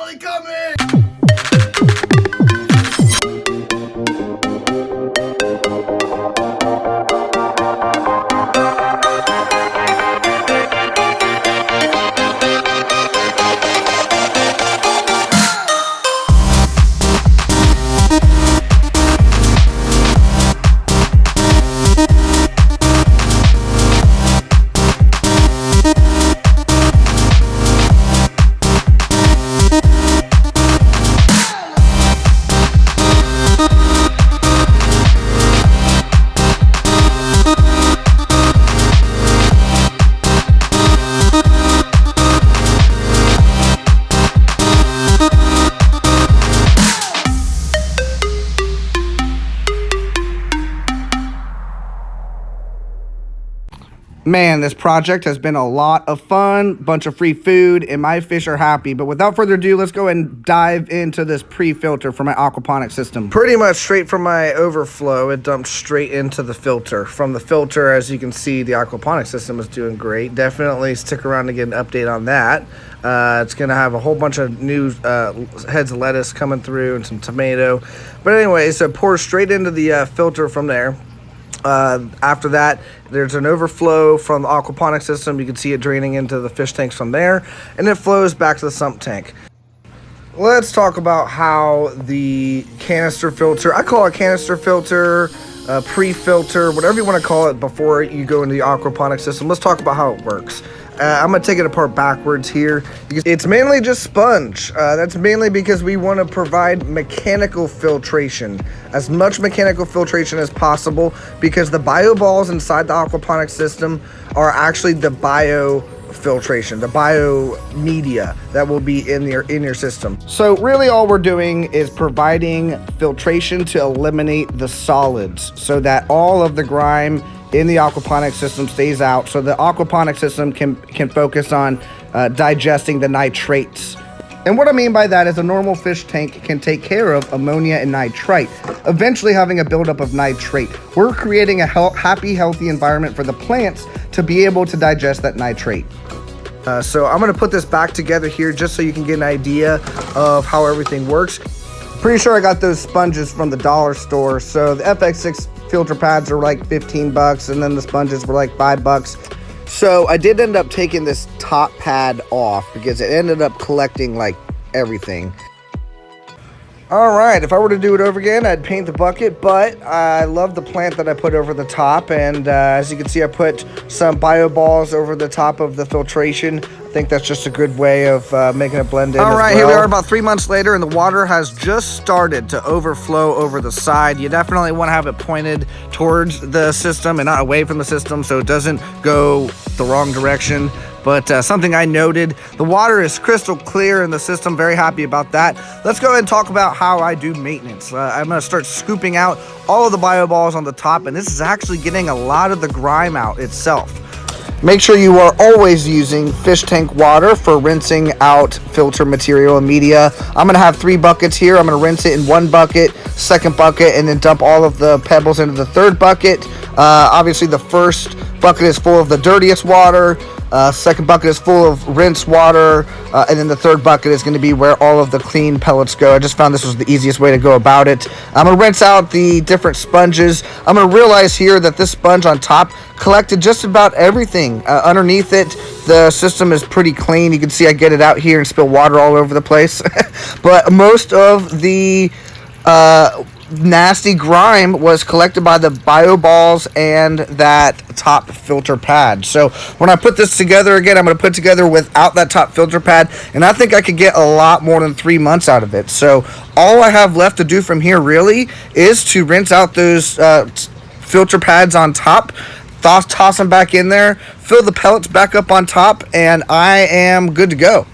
finally coming! Man, this project has been a lot of fun, bunch of free food, and my fish are happy. But without further ado, let's go ahead and dive into this pre-filter for my aquaponics system. Pretty much straight from my overflow, it dumped straight into the filter. From the filter, as you can see, the aquaponics system is doing great. Definitely stick around to get an update on that. It's going to have a whole bunch of new heads of lettuce coming through and some tomato. But anyway, so it pours straight into the filter from there. After that, there's an overflow from the aquaponics system. You can see it draining into the fish tanks from there, and it flows back to the sump tank. Let's talk about how the canister filter, I call it canister filter, pre-filter, whatever you want to call it before you go into the aquaponics system. Let's talk about how it works. I'm going to take it apart backwards here. It's mainly just sponge. That's mainly because we want to provide mechanical filtration, as much mechanical filtration as possible, because the bio balls inside the aquaponics system are actually the bio filtration, the bio media that will be in your system. So really all we're doing is providing filtration to eliminate the solids so that all of the grime in the aquaponics system stays out, so the aquaponics system can focus on digesting the nitrates. And what I mean by that is a normal fish tank can take care of ammonia and nitrite, eventually having a buildup of nitrate. We're creating a happy, healthy environment for the plants to be able to digest that nitrate. So I'm going to put this back together here just so you can get an idea of how everything works. Pretty sure I got those sponges from the dollar store. So the FX6 filter pads are like 15 bucks, and then the sponges were like $5. So I did end up taking this top pad off because it ended up collecting like everything. All right, if I were to do it over again, I'd paint the bucket, but I love the plant that I put over the top, and as you can see, I put some bio balls over the top of the filtration. I think that's just a good way of making it blend in. All right, here we are about 3 months later, and the water has just started to overflow over the side. You definitely want to have it pointed towards the system and not away from the system so it doesn't go the wrong direction. But something I noted, the water is crystal clear in the system. Very happy about that. Let's go ahead and talk about how I do maintenance. I'm going to start scooping out all of the bio balls on the top, and this is actually getting a lot of the grime out itself. Make sure you are always using fish tank water for rinsing out filter material and media. I'm going to have 3 buckets here. I'm going to rinse it in 1 bucket, 2nd bucket, and then dump all of the pebbles into the 3rd bucket. Obviously, the 1st bucket is full of the dirtiest water. 2nd bucket is full of rinse water, and then the 3rd bucket is going to be where all of the clean pellets go. I just found this was the easiest way to go about it. I'm going to rinse out the different sponges. I'm going to realize here that this sponge on top collected just about everything. Underneath it, the system is pretty clean. You can see I get it out here and spill water all over the place. But most of the nasty grime was collected by the bio balls and that top filter pad. So when I put this together again, I'm going to put it together without that top filter pad, and I think I could get a lot more than 3 months out of it. So all I have left to do from here really is to rinse out those filter pads on top, toss them back in there, fill the pellets back up on top, and I am good to go.